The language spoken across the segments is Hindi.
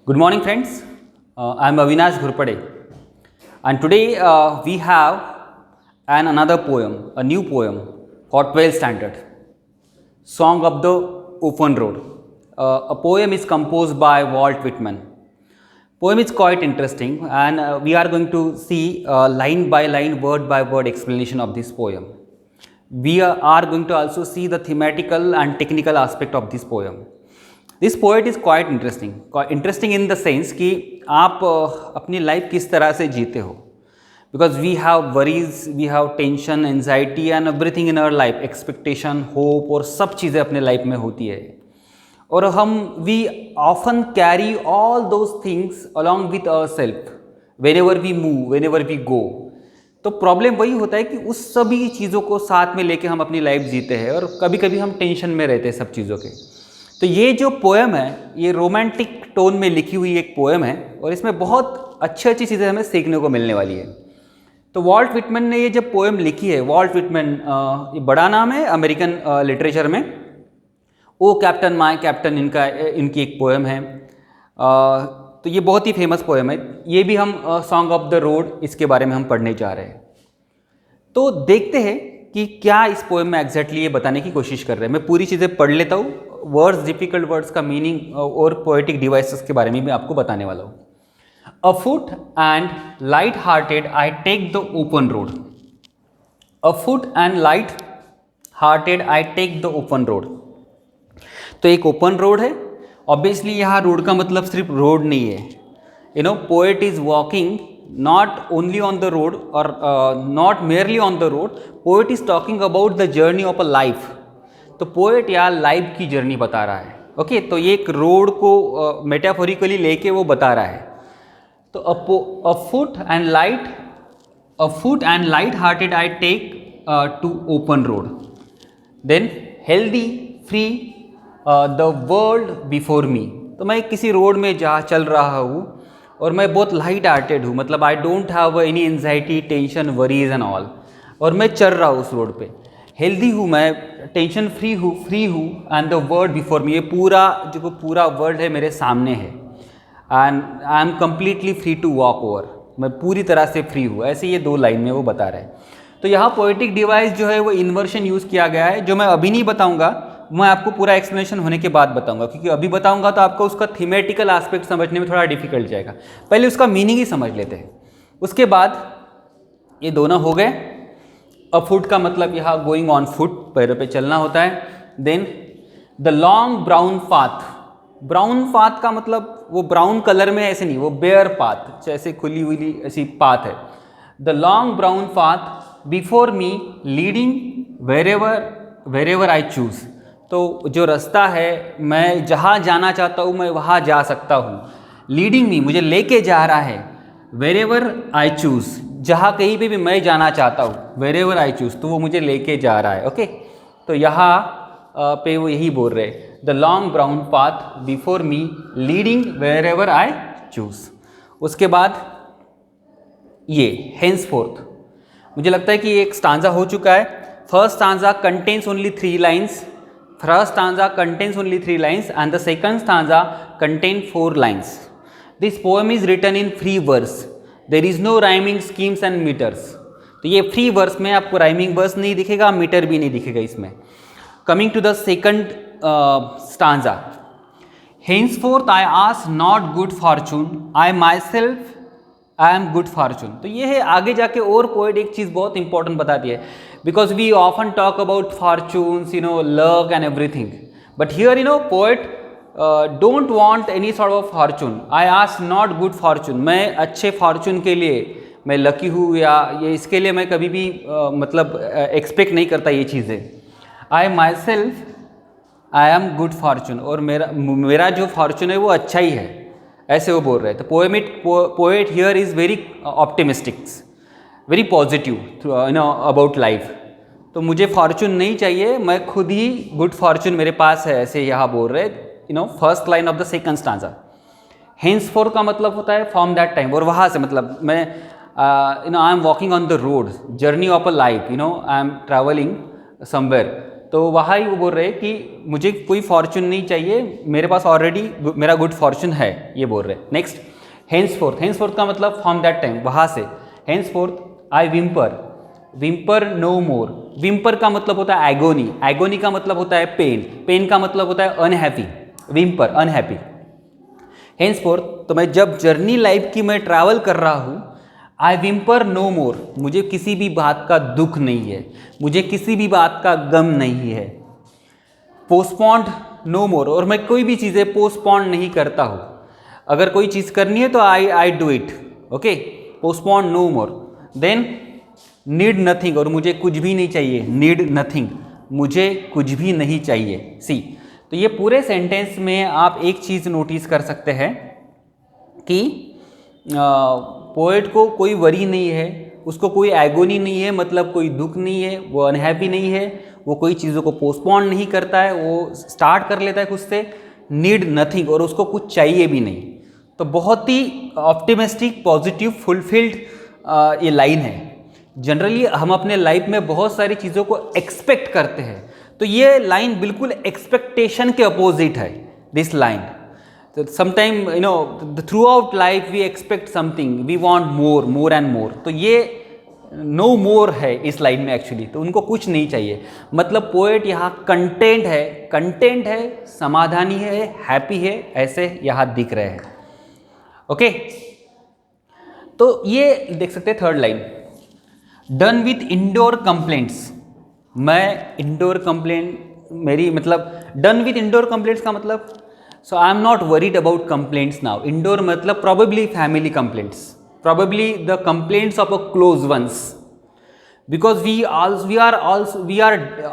Good morning, friends. I am Avinash and today we have another poem, a new poem called 12 Standard, Song of the Open Road. A poem is composed by Walt Whitman. Poem is quite interesting, and we are going to see line by line, word by word explanation of this poem. We are going to also see the thematical and technical aspect of this poem. This poet is quite interesting in the sense कि आप अपनी लाइफ किस तरह से जीते हो, because we have worries, we have tension, anxiety and everything in our life, expectation, hope और सब चीज़ें अपने लाइफ में होती है और हम we often carry all those things along with our self whenever we move, whenever we go. तो प्रॉब्लम वही होता है कि उस सभी चीज़ों को साथ में लेके हम अपनी लाइफ जीते हैं और कभी कभी हम टेंशन में रहते हैं सब चीज़ों के. तो ये जो पोएम है ये रोमांटिक टोन में लिखी हुई एक पोएम है और इसमें बहुत अच्छी अच्छी चीज़ें हमें सीखने को मिलने वाली है. तो वॉल्ट विटमैन ने ये जब पोएम लिखी है, वॉल्ट विटमैन ये बड़ा नाम है अमेरिकन लिटरेचर में. ओ कैप्टन माय कैप्टन इनकी एक पोएम है. तो ये बहुत ही फेमस पोएम है. ये भी हम सॉन्ग ऑफ द रोड इसके बारे में हम पढ़ने जा रहे हैं. तो देखते हैं कि क्या इस पोएम में एग्जैक्टली ये बताने की कोशिश कर रहे हैं. मैं पूरी चीज़ें पढ़ लेता हूँ, वर्ड्स, डिफिकल्ट वर्ड्स का मीनिंग और पोएटिक डिवाइसेस के बारे में मैं आपको बताने वाला हूँ. Afoot and light hearted I take the open road. Afoot and light hearted I take the open road. तो एक ओपन रोड है. ऑब्वियसली यहाँ रोड का मतलब सिर्फ रोड नहीं है. Poet is walking not only on the road or not merely on the road. Poet is talking about the journey of a life. तो पोएट या लाइफ की जर्नी बता रहा है. ओके, तो ये एक रोड को मेटाफोरिकली लेके वो बता रहा है. तो afoot and light hearted I take to open road. Then healthy free the world before me. तो मैं किसी रोड में जा चल रहा हूँ और मैं बहुत लाइट हार्टेड हूँ, मतलब I don't have any anxiety, tension, worries and all. और मैं चल रहा हूँ उस रोड पे. हेल्दी हूँ मैं, टेंशन फ्री हूँ and the world before me. ये पूरा वर्ल्ड है मेरे सामने है. And I am completely free to walk over. मैं पूरी तरह से फ्री हूँ. ऐसे ये दो लाइन में वो बता रहे हैं. तो यहाँ पोएटिक डिवाइस जो है वो इन्वर्शन यूज़ किया गया है, जो मैं अभी नहीं बताऊँगा, मैं आपको पूरा एक्सप्लेनेशन होने के बाद बताऊंगा, क्योंकि अभी बताऊंगा तो आपको उसका थीमेटिकल एस्पेक्ट समझने में थोड़ा डिफिकल्ट जाएगा. पहले उसका मीनिंग ही समझ लेते हैं. उसके बाद ये दोनों हो गए. अ फुट का मतलब यहाँ गोइंग ऑन फुट, पैरों पे चलना होता है. Then the long brown path. Brown path का मतलब वो ब्राउन कलर में ऐसे नहीं, वो बेयर पाथ, जैसे खुली हुई ऐसी पाथ है. The long brown path before me leading wherever I choose. तो जो रास्ता है, मैं जहाँ जाना चाहता हूँ मैं वहाँ जा सकता हूँ. लीडिंग मी, मुझे लेके जा रहा है. वेरेवर आई चूज़, जहाँ कहीं पे भी मैं जाना चाहता हूँ, वेरेवर आई चूज़, तो वो मुझे लेके जा रहा है. ओके, तो यहाँ पे वो यही बोल रहे, the long brown path before me leading wherever I choose. उसके बाद ये हेंसफोर्थ, मुझे लगता है कि एक स्टांजा हो चुका है. First stanza contains only 3 lines. First stanza contains only 3 lines and the second stanza contains 4 lines. This poem is written in free verse. There is no rhyming schemes and meters. तो ये free verse में आपको rhyming verse नहीं दिखेगा, मीटर भी नहीं दिखेगा इसमें. Coming to the second stanza. Henceforth I ask not good fortune, I myself I am good fortune. तो ये है. आगे जाके और पोएट एक चीज़ बहुत इंपॉर्टेंट बताती है, because we often talk about fortunes, luck and everything, but here poet don't want any sort of fortune. I ask not good fortune. मैं अच्छे फॉर्चून के लिए मैं लकी हूँ या ये इसके लिए मैं कभी भी मतलब एक्सपेक्ट नहीं करता ये चीज़ें. I myself I am good fortune. और मेरा जो फॉर्चून है वो अच्छा ही है, ऐसे वो बोल रहे हैं. तो poet here is very optimistic, very positive about life. तो मुझे फॉर्चून नहीं चाहिए, मैं खुद ही गुड फॉर्चून मेरे पास है, ऐसे यहाँ बोल रहे. First line of the second stanza. Henceforth का मतलब होता है फ्रॉम दैट टाइम, और वहाँ से मतलब मैं I am walking on the road, journey of a life, I am travelling somewhere. तो वहाँ ही वो बोल रहे हैं कि मुझे कोई फॉर्चून नहीं चाहिए, मेरे पास ऑलरेडी मेरा गुड फॉर्चून है, ये बोल रहे हैं। नेक्स्ट, हेंसफोर्थ का मतलब फ्रॉम दैट टाइम, वहाँ से। हेंसफोर्थ आई विम्पर नो मोर। विम्पर का मतलब होता है एगोनी, एगोनी का मतलब होता है पेन, पेन का मतलब होता है अनहैप्पी, विम्पर अनहैप्पी। हेंसफोर्थ, तो मैं जब जर्नी लाइफ की मैं ट्रैवल कर रहा हूँ, आई विम्पर नो मोर, मुझे किसी भी बात का दुख नहीं है, मुझे किसी भी बात का गम नहीं है। पोस्टपोन्ड नो मोर, और मैं कोई भी चीज़ें पोस्टपोन्ड नहीं करता हूँ, अगर कोई चीज़ करनी है तो I do it, okay. Postponed no more. Then need nothing, और मुझे कुछ भी नहीं चाहिए, नीड नथिंग, मुझे कुछ भी नहीं चाहिए। सी, तो ये पूरे सेंटेंस में आप एक चीज़ नोटिस कर सकते हैं कि पोएट को कोई वरी नहीं है, उसको कोई एगोनी नहीं है, मतलब कोई दुख नहीं है, वो अनहैप्पी नहीं है, वो कोई चीज़ों को पोस्टपोन नहीं करता है, वो स्टार्ट कर लेता है खुद से, नीड नथिंग, और उसको कुछ चाहिए भी नहीं। तो बहुत ही ऑप्टिमिस्टिक, पॉजिटिव, फुलफिल्ड ये लाइन है। जनरली हम अपने लाइफ में बहुत सारी चीज़ों को एक्सपेक्ट करते हैं, तो ये लाइन बिल्कुल एक्सपेक्टेशन के अपोजिट है, this line. So sometime through out life we expect something, we want more and more, तो ये no more है इस लाइन में एक्चुअली, तो उनको कुछ नहीं चाहिए। मतलब पोएट यहाँ कंटेंट है, समाधानी है, हैप्पी है, ऐसे यहाँ दिख रहे हैं, ओके। तो ये देख सकते हैं third line, done with indoor complaints. मैं इंडोर कंप्लेंट मेरी मतलब डन विथ इंडोर कंप्लेंट्स का मतलब, so I am not worried about complaints now. Indoor मतलब probably family complaints, probably the complaints of a close ones, because we are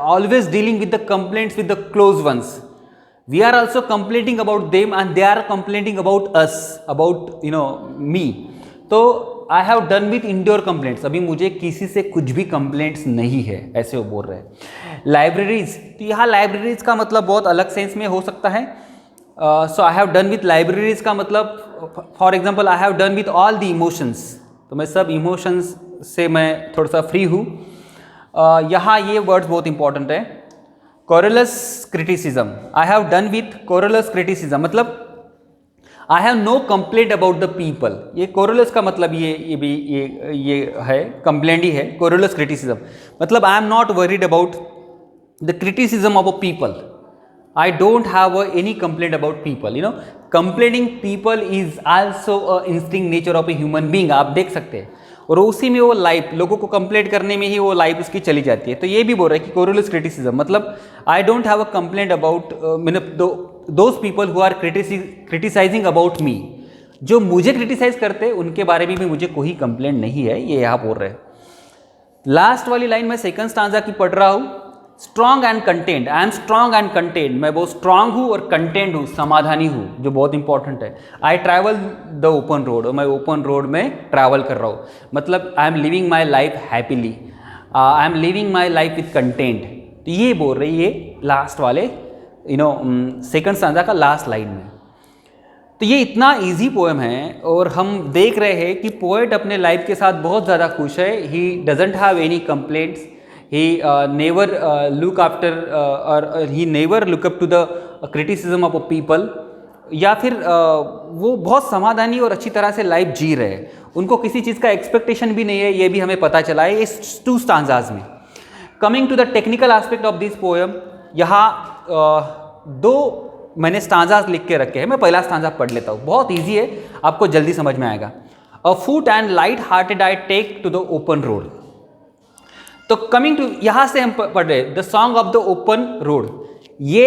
always dealing with the complaints with the close ones. We are also complaining about them and they are complaining about us, about me. तो I have done with indoor complaints, अभी मुझे किसी से कुछ भी complaints नहीं है, ऐसे वो बोल रहे हैं। लाइब्रेरीज, तो यहाँ लाइब्रेरीज का मतलब बहुत अलग सेंस में हो सकता है। So I have done with libraries का मतलब, for example I have done with all the emotions, तो मैं सब इमोशंस से मैं थोड़ा सा फ्री हूँ। यहाँ ये वर्ड्स बहुत इंपॉर्टेंट है, querulous criticism, I have done with querulous criticism, मतलब I have no complaint about the people. ये कोरलस का मतलब ये है, कंप्लेंट ही है। कोरलस क्रिटिसिज्म मतलब I am not worried about the criticism of a people, I don't have any complaint about people. Complaining people is also a instinct nature of a human being, आप देख सकते हैं, और उसी में वो लाइफ, लोगों को कंप्लेंट करने में ही वो लाइफ उसकी चली जाती है। तो ये भी बोल रहा है कि कोरलस क्रिटिसिज्म मतलब I don't have a complaint about those people who are criticizing about me, जो मुझे क्रिटिसाइज करते हैं उनके बारे में भी मुझे कोई कंप्लेंट नहीं है, ये यहाँ बोल रहे हैं। लास्ट वाली लाइन मैं सेकंड स्टांजा की पढ़ रहा हूँ, strong and content, I am strong and content, मैं बहुत स्ट्रांग हूँ और कंटेंट हूँ, समाधानी हूँ, जो बहुत इंपॉर्टेंट है। I travel the open road, मैं ओपन रोड में ट्रैवल कर रहा हूँ, मतलब I am living my life happily, I am living my life with content. तो ये बोल रही है लास्ट वाले सेकंड स्टांजा का लास्ट लाइन में। तो ये इतना इजी पोएम है, और हम देख रहे हैं कि पोएट अपने लाइफ के साथ बहुत ज़्यादा खुश है। He doesn't have any complaints, he never look after or he never look up to the criticism of a people, या फिर वो बहुत समाधानी और अच्छी तरह से लाइफ जी रहे हैं, उनको किसी चीज़ का एक्सपेक्टेशन भी नहीं है, ये भी हमें पता चला है इस टू स्टांजाज में। Coming to the technical aspect of this poem, यहाँ दो मैंने स्टांजाज लिख के रखे हैं, मैं पहला स्टांजा पढ़ लेता हूँ, बहुत ईजी है, आपको जल्दी समझ में आएगा। Afoot and light hearted I take to the open road. तो कमिंग टू, यहाँ से हम पढ़ रहे the song of the open road, ये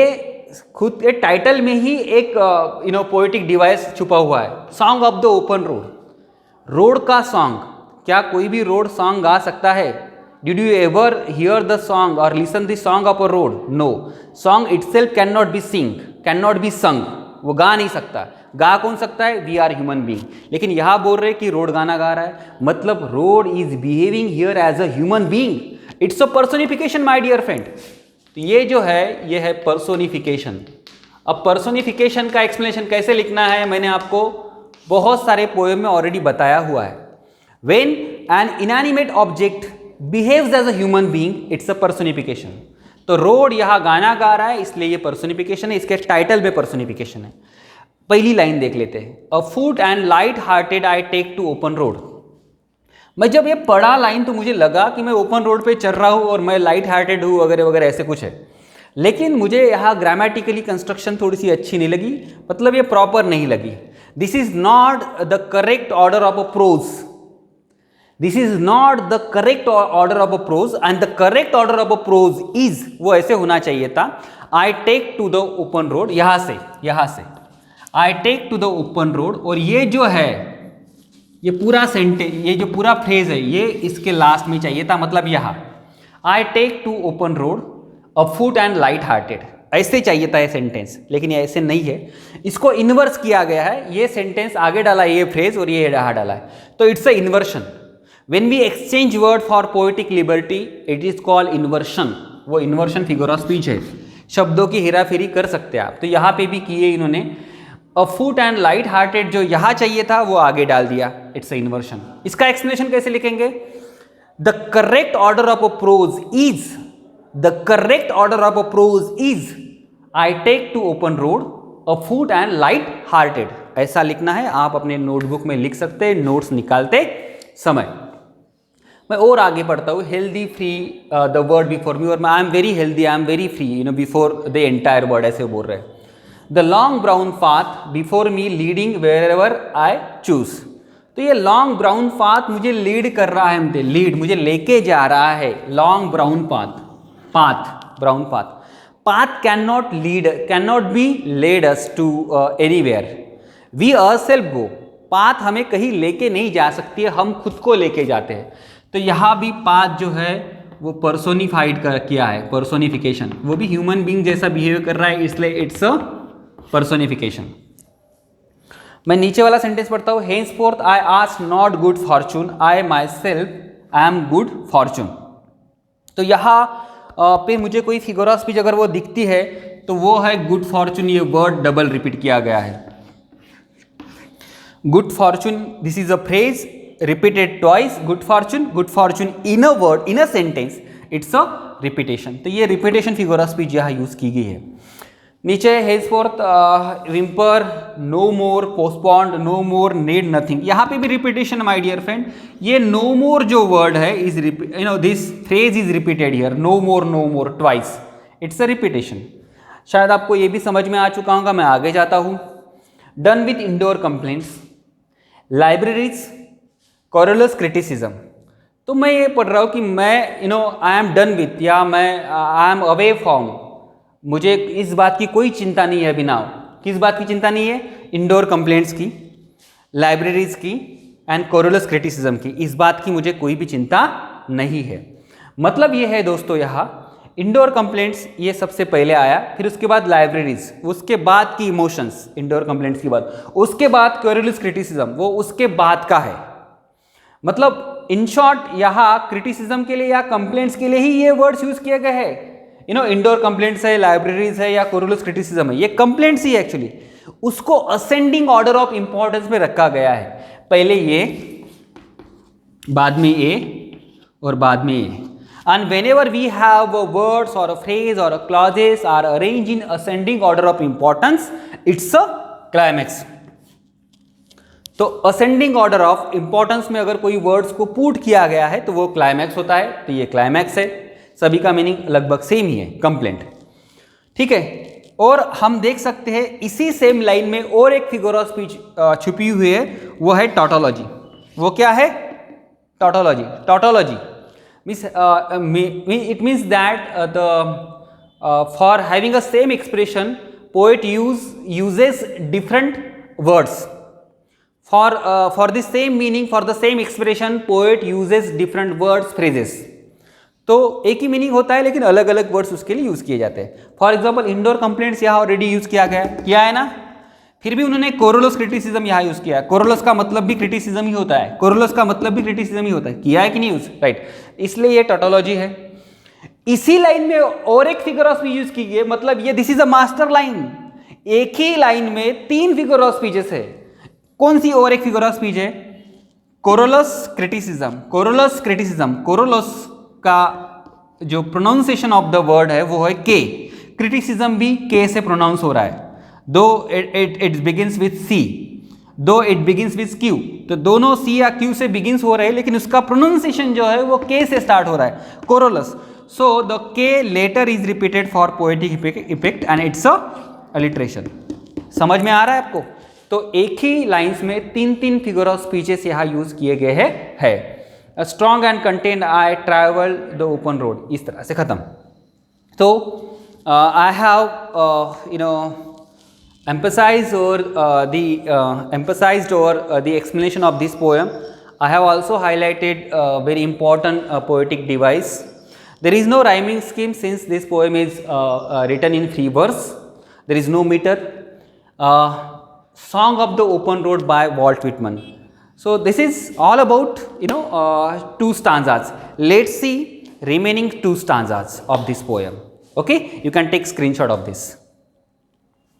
खुद के टाइटल में ही एक पोएटिक डिवाइस छुपा हुआ है, song of the open road, road का सॉन्ग। क्या कोई भी रोड सॉन्ग गा सकता है? Did you ever hear the song और listen the song of a road? No, song itself can not be sing, can not be sung, वो गा नहीं सकता। गा कौन सकता है? We are human being. लेकिन यहाँ बोल रहे कि रोड गाना गा रहा है, मतलब road is behaving here as a human being, it's a personification my dear friend. तो ये जो है, ये है पर्सोनिफिकेशन। अब पर्सोनिफिकेशन का एक्सप्लेनेशन कैसे लिखना है, मैंने आपको बहुत सारे पोएम में ऑलरेडी बताया हुआ है। When an inanimate object behaves as a human being, it's a personification. तो रोड यहाँ गाना गा रहा है इसलिए ये पर्सोनिफिकेशन है, इसके टाइटल में पर्सोनिफिकेशन है। पहली लाइन देख लेते हैं, afoot and light hearted I take to open road. मैं जब ये पढ़ा लाइन तो मुझे लगा कि मैं ओपन रोड पे चल रहा हूँ और मैं लाइट हार्टेड हूँ वगैरह वगैरह ऐसे कुछ है, लेकिन मुझे यहाँ ग्रामेटिकली कंस्ट्रक्शन थोड़ी सी अच्छी नहीं लगी, मतलब ये प्रॉपर नहीं लगी। This is not the correct order of a prose, this is not the correct order of a prose and the correct order of a prose is, वो ऐसे होना चाहिए था, I take to the open road, यहां से I take to the open road. और ये जो है, ये पूरा सेंटेंस, ये जो पूरा फ्रेज है ये इसके लास्ट में चाहिए था, मतलब यहां I take to open road afoot and light hearted, ऐसे चाहिए था ये सेंटेंस, लेकिन ये ऐसे नहीं है, इसको इन्वर्स किया गया है। ये सेंटेंस आगे डाला है ये फ्रेज और ये यहाँ डाला है, तो it's a inversion. When we exchange word for poetic liberty it is called inversion. वो इन्वर्शन फिगर ऑफ स्पीच है, शब्दों की हेराफेरी कर सकते हैं आप, तो यहाँ पे भी किए इन्होंने। Afoot and light hearted जो यहाँ चाहिए था वो आगे डाल दिया, इट्स अ इन्वर्शन। इसका एक्सप्लेनेशन कैसे लिखेंगे, the correct order of a prose is, the correct order of a prose is I take to open road afoot and light hearted, ऐसा लिखना है। आप अपने नोटबुक में लिख सकते हैं नोट्स निकालते समय। मैं और आगे पढ़ता हूँ, healthy free the word before me, और I am very healthy, I am very free, before the entire word, ऐसे बोल रहे हैं। The long brown path before me leading wherever I choose, तो ये लॉन्ग ब्राउन पाथ मुझे लीड कर रहा है, लीड मुझे लेके जा रहा है, long brown path, path brown path, path can not be led us to anywhere, we ourselves go, path हमें कहीं लेके नहीं जा सकती है, हम खुद को लेके जाते हैं। तो यहाँ भी पाथ जो है वो पर्सोनिफाइड कर किया है, पर्सोनिफिकेशन, वो भी ह्यूमन बीइंग जैसा बिहेव कर रहा है, इसलिए इट्स अ पर्सोनिफिकेशन। मैं नीचे वाला सेंटेंस पढ़ता हूँ, henceforth I ask not good fortune, I myself I am good fortune. तो यहाँ पे मुझे कोई फिगर ऑफ स्पीच अगर वो दिखती है तो वो है गुड फॉर्चून, ये वर्ड डबल रिपीट किया गया है, good Fortune, this is a phrase repeated twice, good Fortune in a word, in a sentence, it's a repetition. तो ये रिपीटेशन फिगर ऑफ स्पीच यहाँ यूज की गई है। नीचे हेंसफोर्थ विम्पर, नो मोर, पोस्टपोन्ड, नो मोर, नीड नथिंग, यहाँ पे भी रिपीटेशन माय डियर फ्रेंड। ये नो मोर जो वर्ड है is this phrase is repeated here, no more twice, it's a repetition. शायद आपको ये भी समझ में आ चुका होगा, मैं आगे जाता हूँ। Done with indoor complaints, libraries, corals criticism. तो मैं ये पढ़ रहा हूँ कि मैं आई एम डन विथ, या मैं आई एम अवे फ्रॉम, मुझे इस बात की कोई चिंता नहीं है अभी नाउ, किस बात की चिंता नहीं है, इंडोर कंप्लेंट्स की, लाइब्रेरीज की एंड कॉरलस क्रिटिसिज्म की, इस बात की मुझे कोई भी चिंता नहीं है। मतलब ये है दोस्तों, यहाँ इंडोर कंप्लेंट्स ये सबसे पहले आया, फिर उसके बाद लाइब्रेरीज, उसके बाद की इमोशंस, इंडोर कंप्लेंट्स के बाद, उसके बाद कॉरलस क्रिटिसिज्म, वो उसके बाद का है। मतलब इन शॉर्ट यहाँ क्रिटिसिज्म के लिए या कंप्लेंट्स के लिए ही ये वर्ड्स यूज किए गए हैं। इंडोर कंप्लेंट्स है, लाइब्रेरीज है या कॉरलस क्रिटिसिज्म है, ये कंप्लेंट्स ही एक्चुअली, उसको असेंडिंग ऑर्डर ऑफ इंपॉर्टेंस में रखा गया है, पहले ये, बाद में ए और बाद में ए। And whenever we have words or a phrase or a clauses are arranged in ascending order of importance, it's a climax. तो असेंडिंग ऑर्डर ऑफ इंपॉर्टेंस में अगर कोई वर्ड्स को पुट किया गया है तो वो क्लाइमैक्स होता है, तो ये क्लाइमैक्स है। सभी का मीनिंग लगभग सेम ही है, कंप्लेंट, ठीक है। और हम देख सकते हैं इसी सेम लाइन में और एक फिगर ऑफ स्पीच छुपी हुई है, वो है टॉटोलॉजी। वो क्या है? Tautology it means that for having a same expression poet uses different words for the same meaning, for the same expression poet uses different words, phrases। तो एक ही मीनिंग होता है लेकिन अलग अलग वर्ड्स उसके लिए यूज किए जाते हैं। फॉर एग्जाम्पल इंडोर कंप्लेंट्स यहाँ ऑलरेडी यूज किया है ना, फिर भी उन्होंने कोरोलस क्रिटिसिज्म यहाँ यूज किया। कोरोलस का मतलब भी क्रिटिसिज्म ही होता है, कोरोलस का मतलब भी क्रिटिसिज्म ही होता है, किया है कि नहीं यूज, राइट, इसलिए ये टोटोलॉजी है। इसी लाइन में और एक फिगर ऑफ स्पीच यूज की गई, मतलब ये this is a master line, एक ही लाइन में 3 फिगर ऑफ स्पीचेस है। कौन सी और एक फिगर ऑफ स्पीच है? कोरोलस क्रिटिसिज्म। कोरोलस का जो प्रोनाउंसिएशन ऑफ द वर्ड है वो है के। क्रिटिसिज्म भी के से प्रोनाउंस हो रहा है, दो इट बिगिंस विथ सी, दो इट बिगिंस विथ क्यू, तो दोनों सी या क्यू से बिगिंस हो रहे हैं, लेकिन उसका प्रोनाउंसिएशन जो है वो के से स्टार्ट हो रहा है, कोरोलस। So the K letter is repeated for poetic effect and it's a alliteration. समझ में आ रहा है आपको? तो एक ही लाइंस में तीन तीन फिगर ऑफ स्पीचेस यहाँ यूज किए गए हैं है। Strong and content I travel the open road, इस तरह से खत्म। तो I have emphasized over the explanation of this poem. I have also highlighted very important poetic device. There is no rhyming scheme since this poem is written in free verse. There is no meter. Song of the Open Road by Walt Whitman. So this is all about two stanzas. Let's see remaining two stanzas of this poem. Okay, you can take screenshot of this.